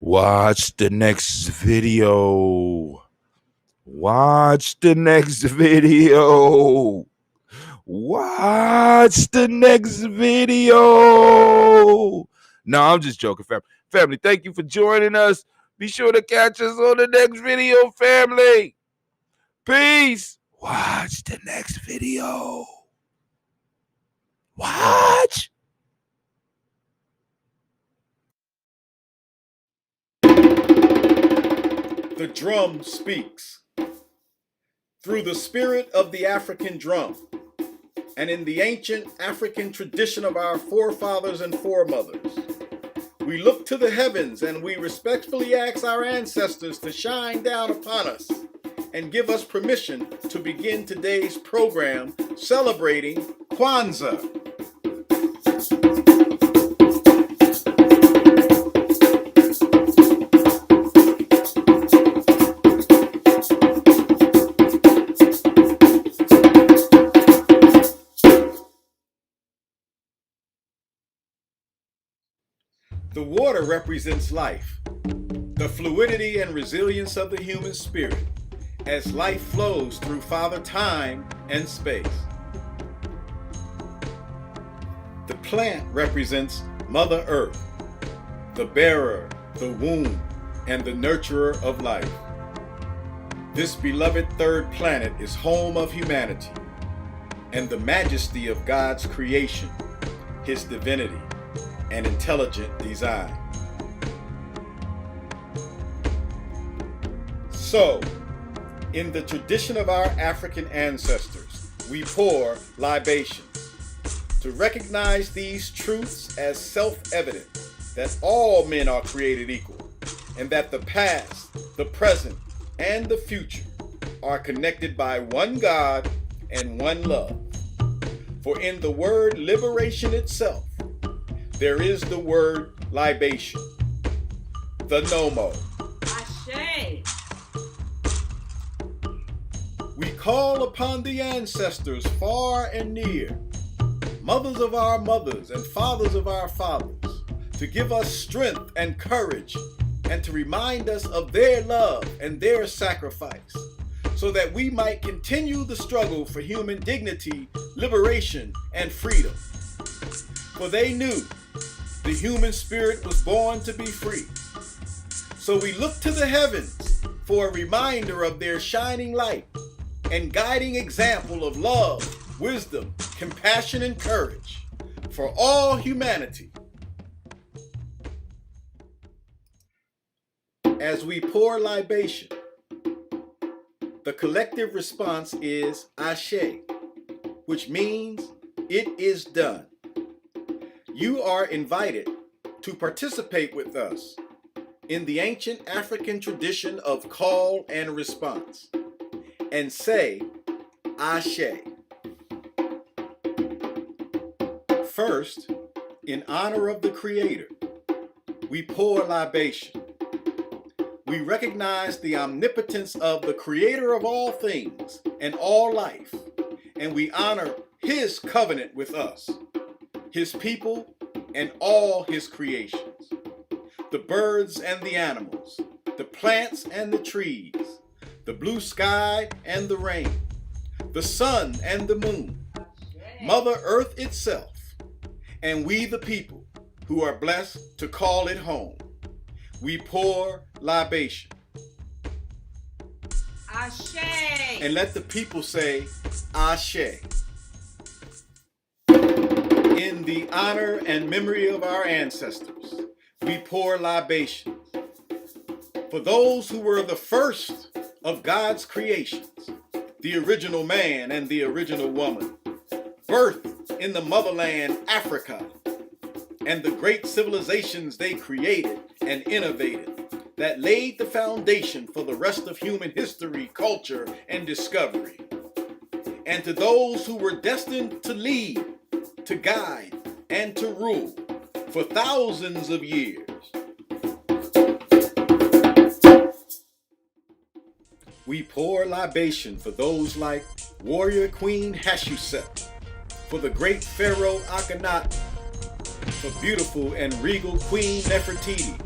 Watch the next video. Watch the next video. Watch the next video. No, I'm just joking, family. Family, thank you for joining us. Be sure to catch us on the next video, family. Peace. Watch the next video. Watch. The drum speaks. Through the spirit of the African drum, and in the ancient African tradition of our forefathers and foremothers, we look to the heavens and we respectfully ask our ancestors to shine down upon us and give us permission to begin today's program celebrating Kwanzaa. The water represents life, the fluidity and resilience of the human spirit as life flows through Father Time and space. The plant represents Mother Earth, the bearer, the womb, and the nurturer of life. This beloved third planet is home of humanity and the majesty of God's creation, His divinity, and intelligent design. So, in the tradition of our African ancestors, we pour libations to recognize these truths as self-evident, that all men are created equal, and that the past, the present, and the future are connected by one God and one love. For in the word liberation itself, there is the word libation, the nomo. Ashe. We call upon the ancestors far and near, mothers of our mothers and fathers of our fathers, to give us strength and courage and to remind us of their love and their sacrifice, so that we might continue the struggle for human dignity, liberation, and freedom. For they knew the human spirit was born to be free. So we look to the heavens for a reminder of their shining light and guiding example of love, wisdom, compassion, and courage for all humanity. As we pour libation, the collective response is Ashe, which means it is done. You are invited to participate with us in the ancient African tradition of call and response and say Ashe. First, in honor of the Creator, we pour libation. We recognize the omnipotence of the Creator of all things and all life, and we honor His covenant with us, His people, and all His creations, the birds and the animals, the plants and the trees, the blue sky and the rain, the sun and the moon, Mother Earth itself, and we the people who are blessed to call it home. We pour libation. Ashe. And let the people say Ashe. In the honor and memory of our ancestors, we pour libations for those who were the first of God's creations, the original man and the original woman, birthed in the motherland Africa, and the great civilizations they created and innovated that laid the foundation for the rest of human history, culture, and discovery. And to those who were destined to lead, to guide, and to rule for thousands of years. We pour libation for those like warrior Queen Hatshepsut, for the great Pharaoh Akhenaten, for beautiful and regal Queen Nefertiti,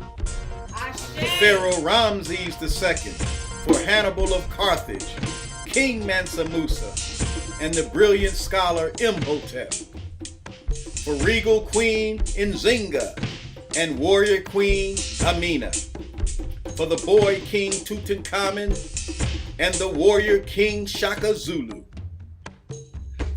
Ashe. to Pharaoh Ramses II, for Hannibal of Carthage, King Mansa Musa, and the brilliant scholar Imhotep, for regal Queen Nzinga and warrior Queen Amina, for the boy King Tutankhamun and the warrior King Shaka Zulu,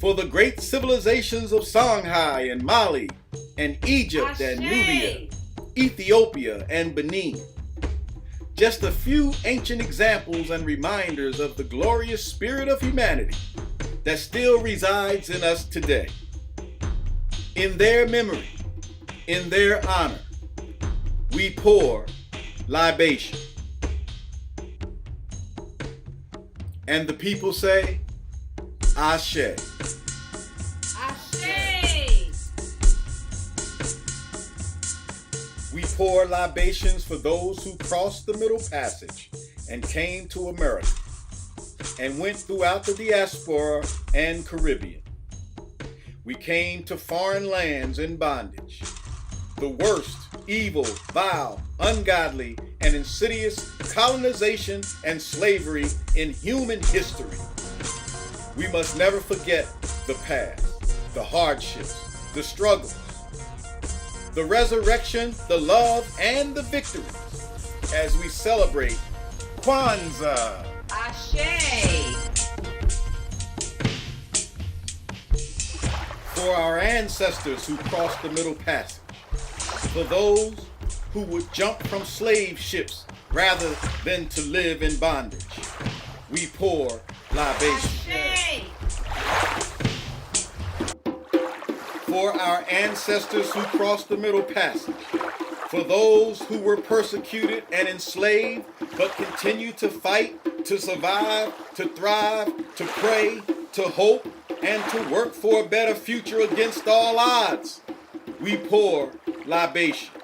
for the great civilizations of Songhai and Mali and Egypt and Nubia, Ethiopia and Benin. Just a few ancient examples and reminders of the glorious spirit of humanity that still resides in us today. In their memory, in their honor, we pour libation. And the people say, Ashe. Ashe. We pour libations for those who crossed the Middle Passage and came to America and went throughout the diaspora and Caribbean. We came to foreign lands in bondage, the worst, evil, vile, ungodly, and insidious colonization and slavery in human history. We must never forget the past, the hardships, the struggles, the resurrection, the love, and the victories as we celebrate Kwanzaa. Ashe. For our ancestors who crossed the Middle Passage, for those who would jump from slave ships rather than to live in bondage, we pour libation. Ashe. For our ancestors who crossed the Middle Passage, for those who were persecuted and enslaved but continue to fight, to survive, to thrive, to pray, to hope, and to work for a better future against all odds, we pour libation.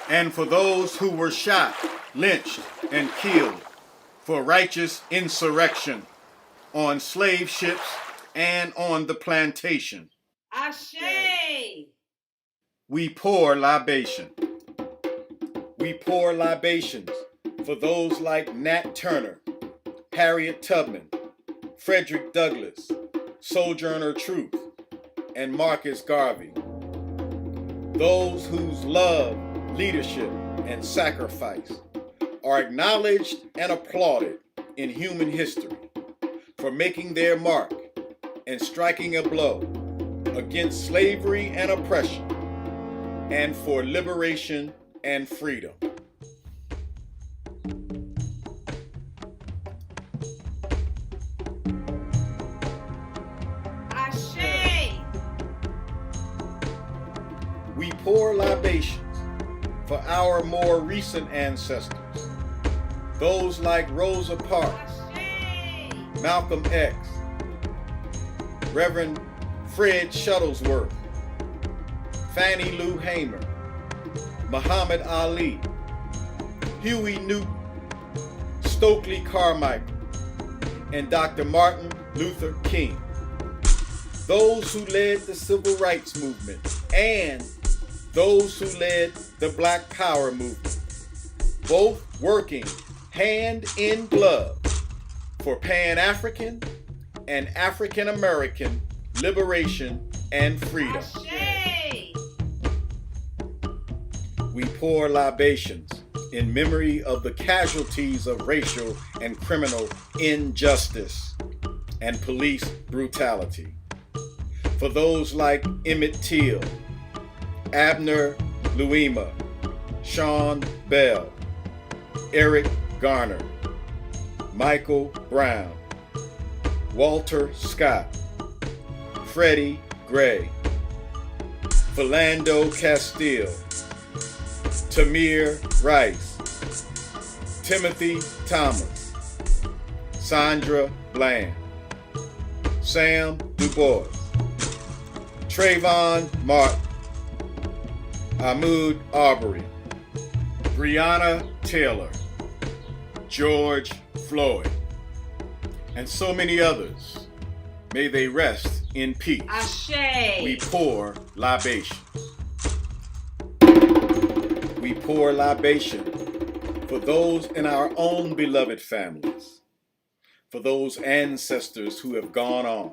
And for those who were shot, lynched, and killed for righteous insurrection on slave ships and on the plantation, Ashe. we pour libation. We pour libations for those like Nat Turner, Harriet Tubman, Frederick Douglass, Sojourner Truth, and Marcus Garvey. Those whose love, leadership, and sacrifice are acknowledged and applauded in human history for making their mark and striking a blow against slavery and oppression, and for liberation and freedom. Ashe. We pour libations for our more recent ancestors, those like Rosa Parks, Ashe. Malcolm X, Reverend Fred Shuttlesworth, Fannie Lou Hamer, Muhammad Ali, Huey Newton, Stokely Carmichael, and Dr. Martin Luther King. Those who led the civil rights movement and those who led the Black Power movement, both working hand in glove for Pan-African and African-American liberation and freedom. Ashe. We pour libations in memory of the casualties of racial and criminal injustice and police brutality. For those like Emmett Till, Abner Louima, Sean Bell, Eric Garner, Michael Brown, Walter Scott, Freddie Gray, Philando Castile, Tamir Rice, Timothy Thomas, Sandra Bland, Sam Du Bois, Trayvon Martin, Ahmaud Arbery, Breonna Taylor, George Floyd, and so many others. May they rest in peace. Ashe. We pour libations. We pour libation for those in our own beloved families, for those ancestors who have gone on,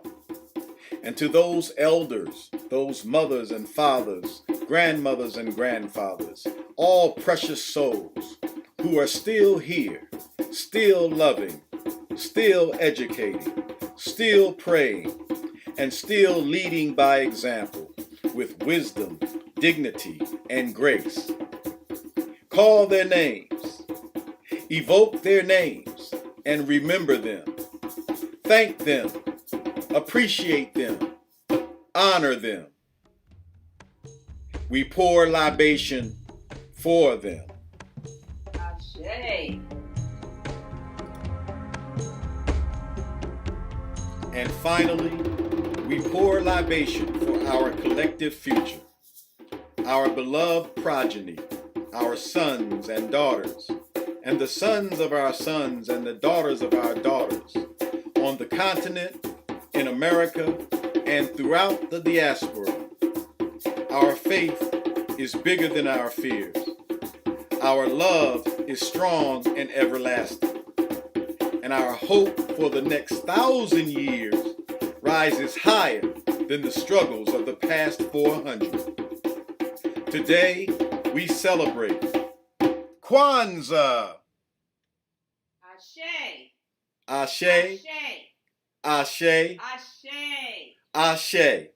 and to those elders, those mothers and fathers, grandmothers and grandfathers, all precious souls who are still here, still loving, still educating, still praying, and still leading by example with wisdom, dignity, and grace. Call their names, evoke their names, and remember them. Thank them, appreciate them, honor them. We pour libation for them. Ashe. And finally, we pour libation for our collective future, our beloved progeny, our sons and daughters, and the sons of our sons and the daughters of our daughters, on the continent, in America, and throughout the diaspora. Our faith is bigger than our fears. Our love is strong and everlasting. And our hope for the next 1,000 years rises higher than the struggles of the past 400. Today, we celebrate Kwanzaa. Ashe. Ashe, Ashe. Ashe, Ashe. Ashe.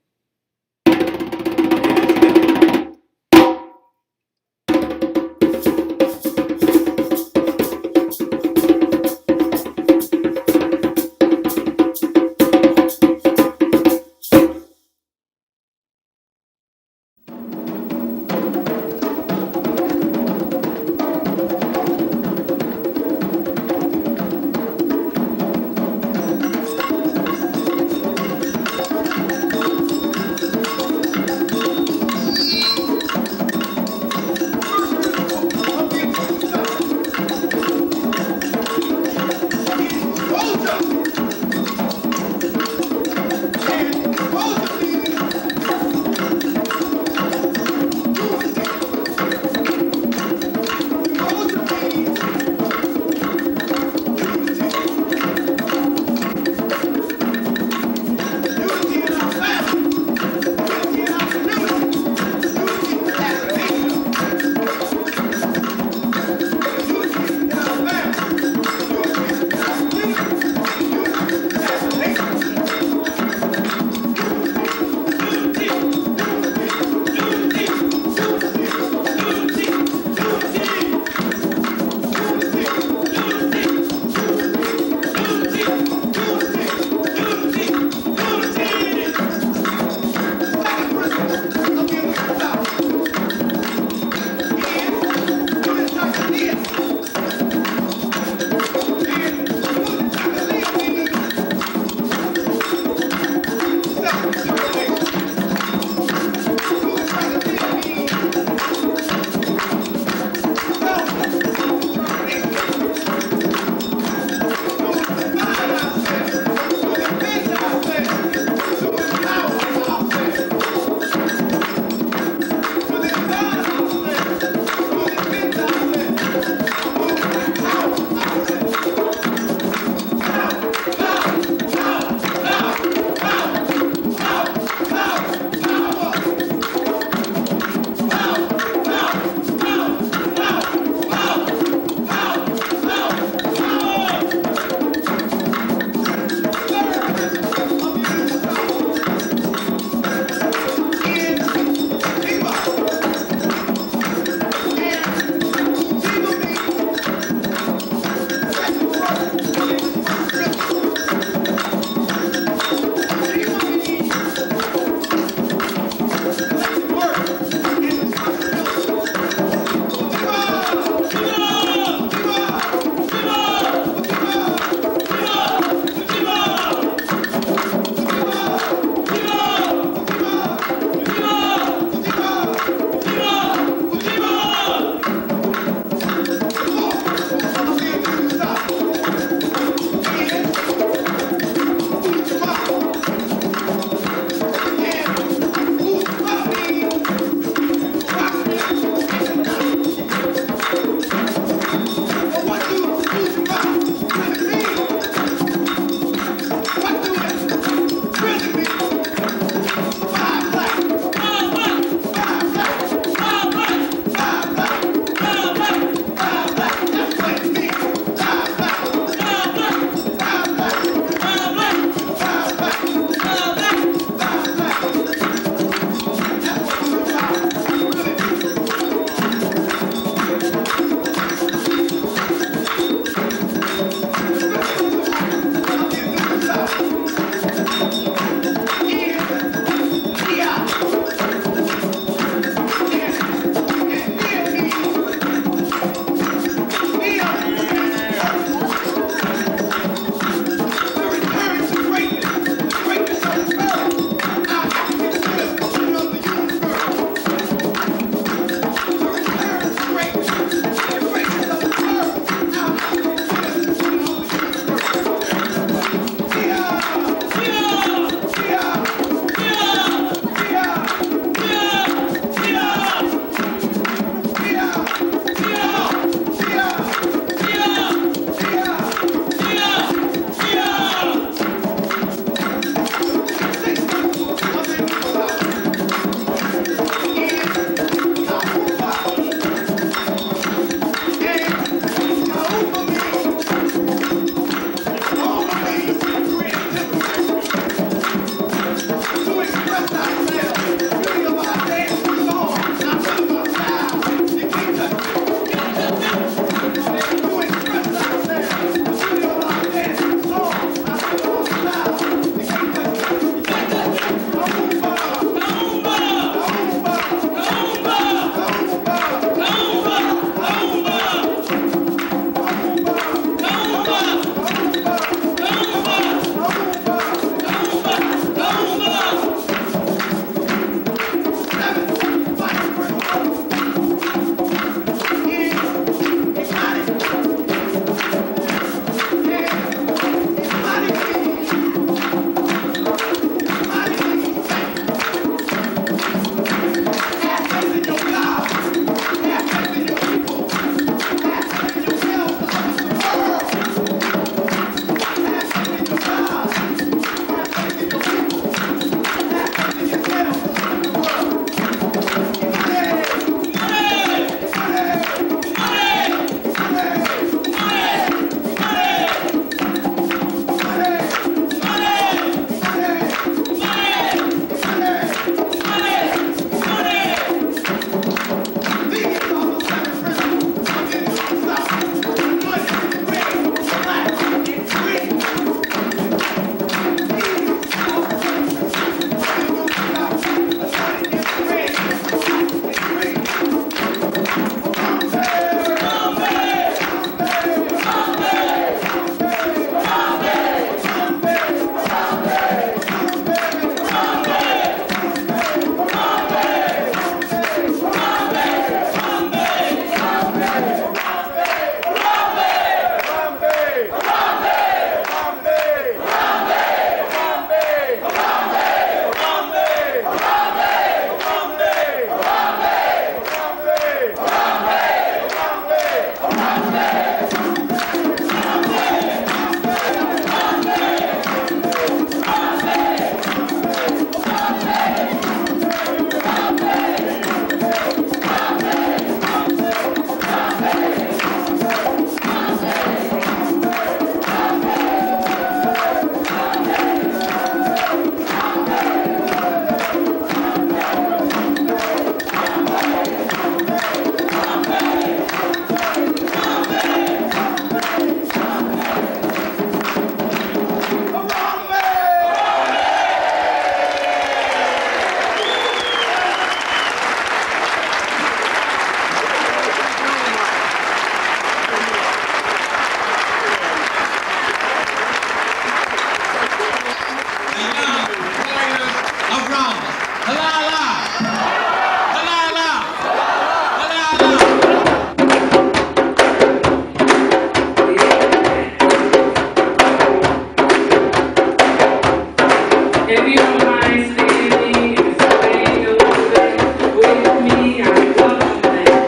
If you don't mind standing and swaying a little bit with me, I welcome that.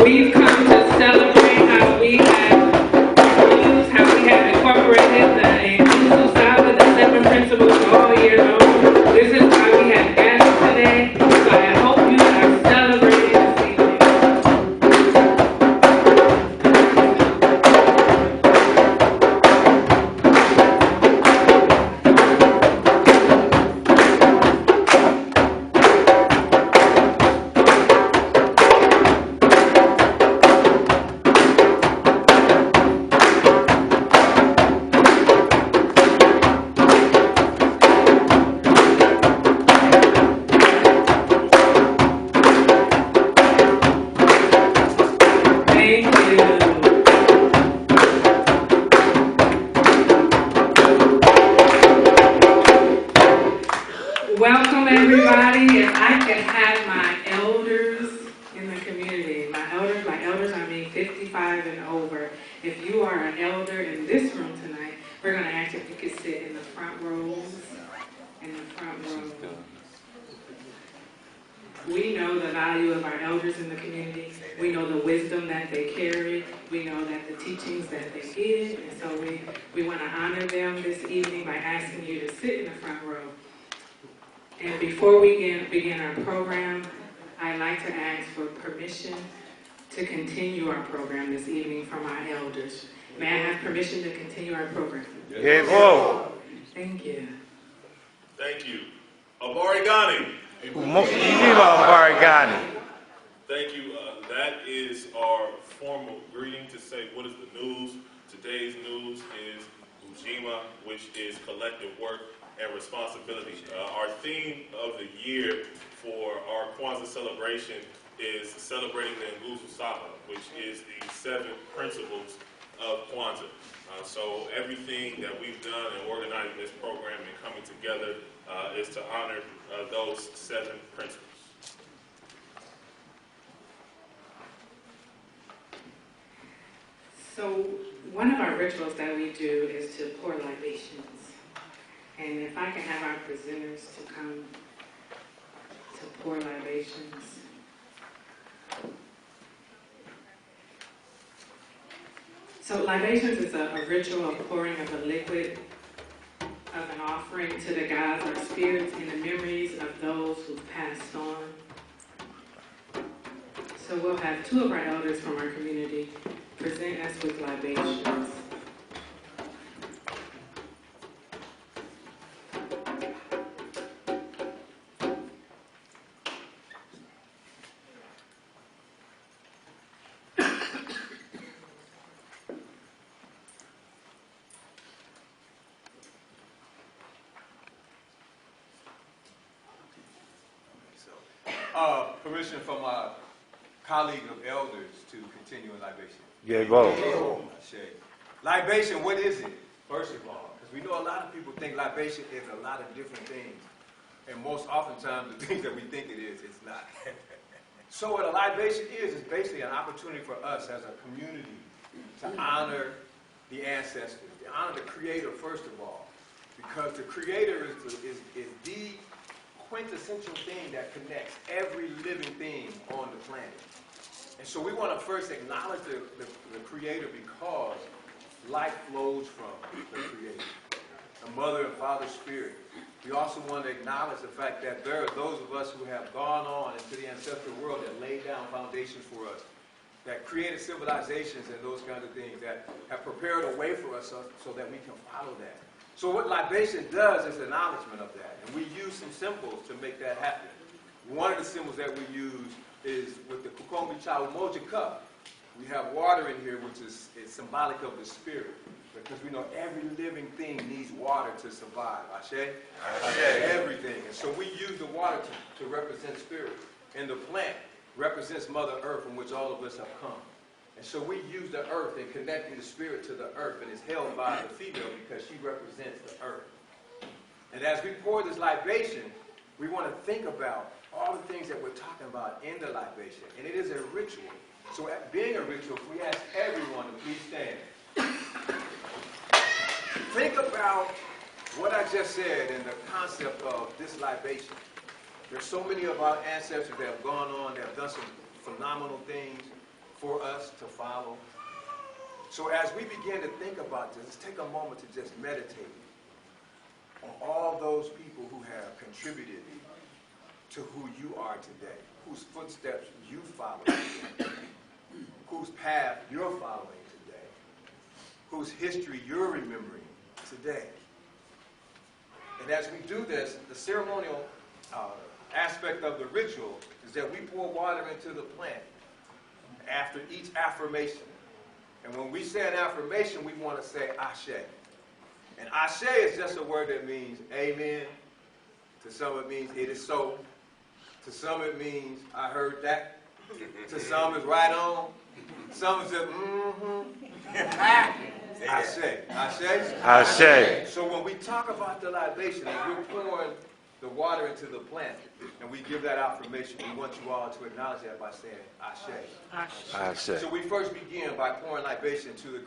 We've come to celebrate how we have incorporated the inclusive side of the 7 principles all year long. This is why we have gathered today. So I hope you are celebrating this evening. Thank you. Welcome everybody. If I could have my elders in the community, my elders I mean 55 and over. If you are an elder in this room tonight, we're going to ask if you could sit in the front rows. In the front row. We know the value of our elders in the community. We know the wisdom that they carry. We know that the teachings that they give. And so we want to honor them this evening by asking you to sit in the front row. And before we begin our program, I'd like to ask for permission to continue our program this evening from our elders. May I have permission to continue our program? Yes, Lord. Thank you. Thank you. Abarigani. Thank you. That is our formal greeting to say what is the news. Today's news is Ujamaa, which is collective work and responsibility. Our theme of the year for our Kwanzaa celebration is celebrating the Nguzo Saba, which is the 7 principles of Kwanzaa. So everything that we've done in organizing this program and coming together is to honor those 7 principles. So one of our rituals that we do is to pour libations. And if I can have our presenters to come to pour libations. So libations is a ritual of pouring of a liquid of an offering to the gods or spirits in the memories of those who've passed on. So we'll have 2 of our elders from our community present us with libations. Permission from my colleague of elders to continue in libation. Yeah, go. Libation, what is it? First of all, because we know a lot of people think libation is a lot of different things. And most oftentimes, the things that we think it is, it's not. So what a libation is basically an opportunity for us as a community to honor the ancestors, to honor the Creator first of all. Because the Creator is the quintessential thing that connects every living thing on the planet. And so we want to first acknowledge the Creator because life flows from the Creator, the Mother and Father Spirit. We also want to acknowledge the fact that there are those of us who have gone on into the ancestral world that laid down foundations for us, that created civilizations and those kinds of things, that have prepared a way for us so that we can follow that. So what libation does is acknowledgement of that. And we use some symbols to make that happen. One of the symbols that we use is with the Kukombi Cha Umoja cup. We have water in here, which is symbolic of the spirit. Because we know every living thing needs water to survive. Ashe? Ashe. Everything. And so we use the water to represent spirit. And the plant represents Mother Earth from which all of us have come. And so we use the earth and connecting the spirit to the earth, and it's held by the female because she represents the earth. And as we pour this libation, we want to think about all the things that we're talking about in the libation. And it is a ritual. So being a ritual, we ask everyone to please stand. Think about what I just said and the concept of this libation. There's so many of our ancestors that have gone on, that have done some phenomenal things for us to follow. So as we begin to think about this, let's take a moment to just meditate on all those people who have contributed to who you are today, whose footsteps you follow today, whose path you're following today, whose history you're remembering today. And as we do this, the ceremonial aspect of the ritual is that we pour water into the plant after each affirmation. And when we say an affirmation, we want to say Ashe. And Ashe is just a word that means amen. To some it means it is so. To some it means I heard that. To some it's right on. Some is just Ashe. Ashe? Ashe. So when we talk about the libation, we're pouring the water into the plant, and we give that affirmation. We want you all to acknowledge that by saying Ashe. Ashe. So we first begin by pouring libation to the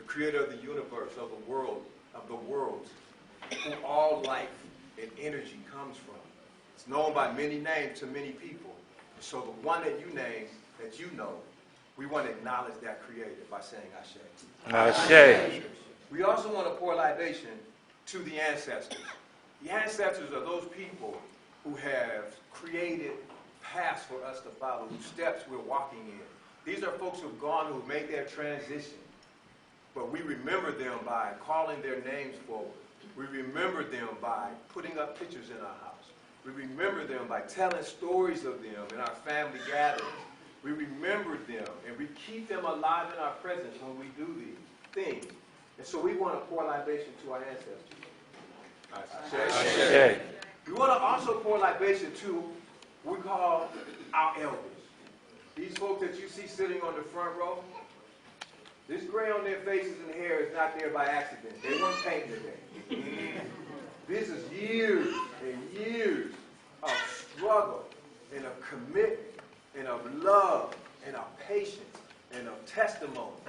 creator of the universe, of the world, of the worlds, who all life and energy comes from. It's known by many names to many people. So the one that you name, that you know, we want to acknowledge that creator by saying Ashe. Ashe. We also want to pour libation to the ancestors. The ancestors are those people who have created paths for us to follow, whose steps we're walking in. These are folks who've gone, who've made their transition. But we remember them by calling their names forward. We remember them by putting up pictures in our house. We remember them by telling stories of them in our family gatherings. We remember them, and we keep them alive in our presence when we do these things. And so we want to pour libation to our ancestors. Ashe. We want to also pour libation to what we call our elders. These folks that you see sitting on the front row, this gray on their faces and hair is not there by accident. They weren't painted today. This is years and years of struggle and of commitment and of love and of patience and of testimony.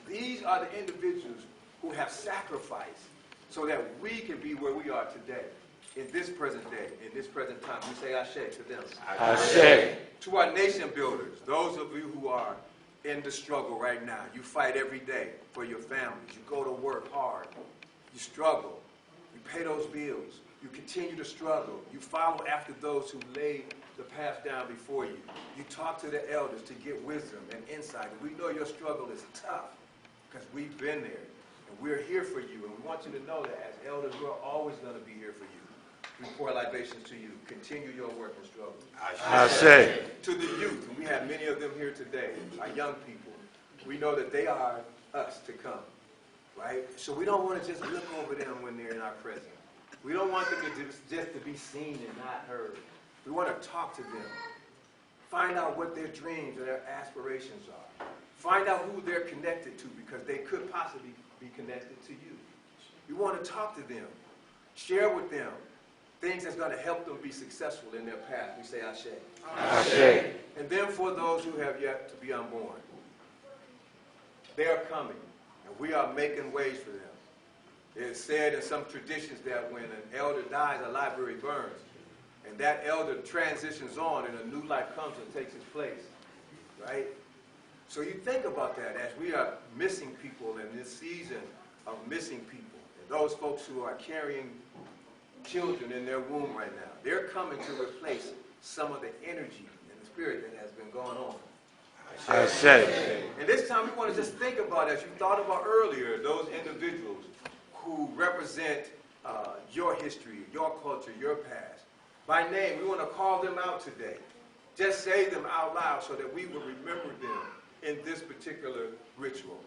These are the individuals who have sacrificed so that we can be where we are today, in this present day, in this present time. We say Ashe to them. Ashe. To our nation builders, those of you who are in the struggle right now, you fight every day for your families. You go to work hard. You struggle. You pay those bills. You continue to struggle. You follow after those who laid the path down before you. You talk to the elders to get wisdom and insight. And we know your struggle is tough because we've been there. And we're here for you. And we want you to know that as elders, we're always going to be here for you. We pour libations to you. Continue your work and struggle. Ashe. To the youth, and we have many of them here today, our young people, we know that they are us to come, right? So we don't want to just look over them when they're in our presence. We don't want them to just to be seen and not heard. We want to talk to them. Find out what their dreams and their aspirations are. Find out who they're connected to because they could possibly be connected to you. We want to talk to them. Share with them things that's going to help them be successful in their path. We say Ashe. Ashe. And then for those who have yet to be unborn, they are coming, and we are making ways for them. It is said in some traditions that when an elder dies, a library burns, and that elder transitions on, and a new life comes and takes its place, right? So you think about that as we are missing people in this season of missing people, and those folks who are carrying children in their womb right now. They're coming to replace some of the energy and the spirit that has been going on. Ashe. And this time we want to just think about, as you thought about earlier, those individuals who represent your history, your culture, your past. By name, we want to call them out today. Just say them out loud so that we will remember them in this particular ritual.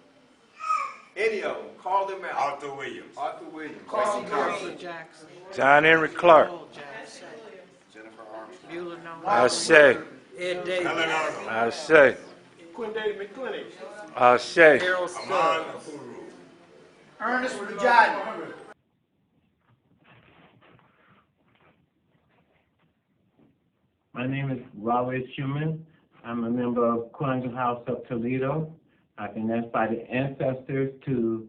Any of them, call them out. Arthur Williams. Arthur Williams. Carl Carson. Jackson. John Henry Clark. Jackson. Jennifer Armstrong. Bueller Nolan. Ashe. Ed Davis. Helen Arnold. Ashe. Quinde McClintock. Ashe. Aman Afuru. Ernest Ujamaa. My name is Wallace Schumann. I'm a member of Kwanzaa House of Toledo. I've been asked by the ancestors to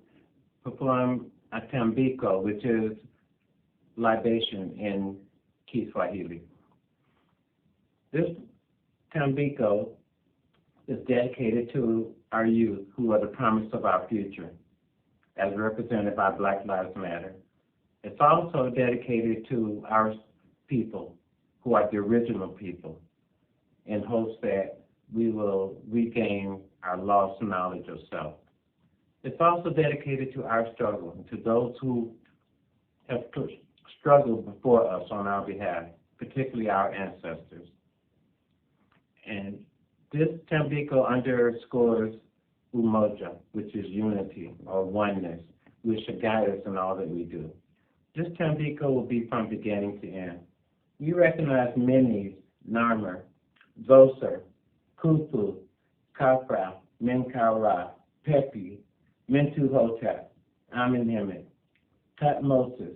perform a tambiko, which is libation in Kiswahili. This tambiko is dedicated to our youth, who are the promise of our future, as represented by Black Lives Matter. It's also dedicated to our people, who are the original people, in hopes that we will regain our lost knowledge of self. It's also dedicated to our struggle and to those who have struggled before us on our behalf, particularly our ancestors. And this tambiko underscores umoja, which is unity or oneness, which should guide us in all that we do. This tambiko will be from beginning to end. We recognize Minis, Narmer, Zoser, Kufu, Kafra, Menkaura, Pepi, Mentu Hotep, Amenemhet, Tutmosis,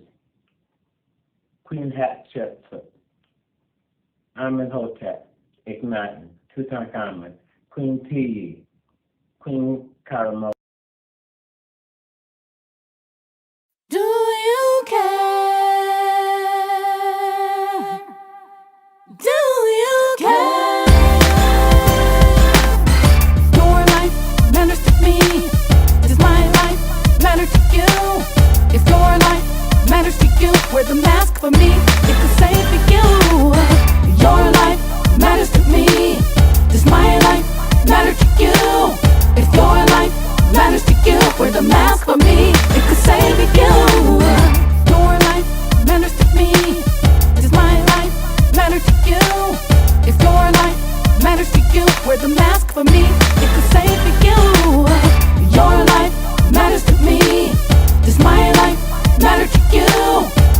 Queen Hatshepsut, Amenhotep, Akhenaten, Tutankhamun, Queen Tiye, Queen Karamoja. Do you care? Do you care? Your life matters to me. Does my life matter to you? If your life matters to you, wear the mask for me. It could save for you. Your life matters to me. Does my life matter to you? If your life matters to you, wear the mask for me. It could save you. Your life matters to me. Does my life matter to you? If your life matters to you, wear the mask for me. It could save you. Your life matters to me. Does my life matter to you?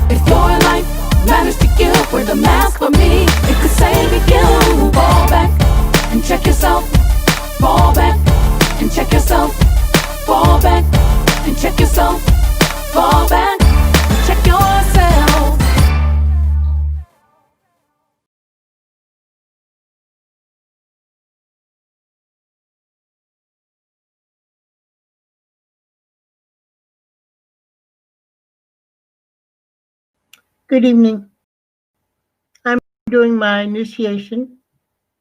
If your life matters to you, wear the mask for me. It could save you. Fall back and check yourself. Fall back and check yourself. Fall back and check yourself. Fall back and check yourself. Good evening. I'm doing my initiation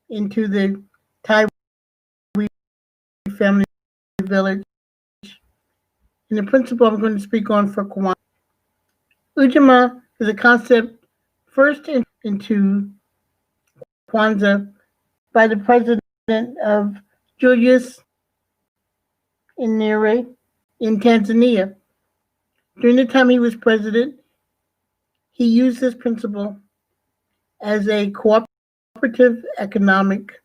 into the Thai family village. And the principle I'm going to speak on for Kwanzaa. Ujamaa is a concept first into Kwanzaa by the president of Julius Nyerere in Tanzania. During the time he was president, he used this principle as a cooperative economic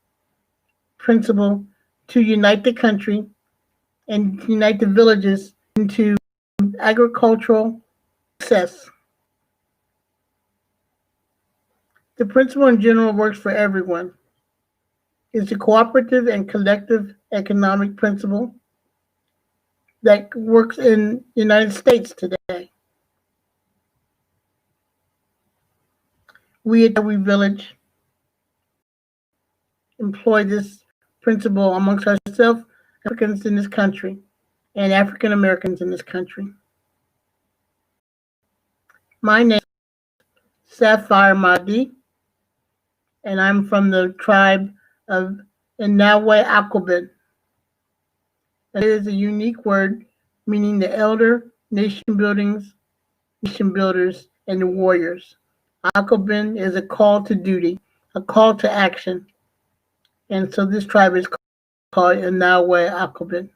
principle to unite the country and unite the villages into agricultural success. The principle in general works for everyone. It's a cooperative and collective economic principle that works in the United States today. We at Tawi Village employ this principle amongst ourselves, Africans in this country, and African Americans in this country. My name is Sapphire Mahdi, and I'm from the tribe of Inawe Akobin. It is a unique word meaning the elder, nation builders, and the warriors. Akobin is a call to duty, a call to action. And so this tribe is called Inawe Akobin.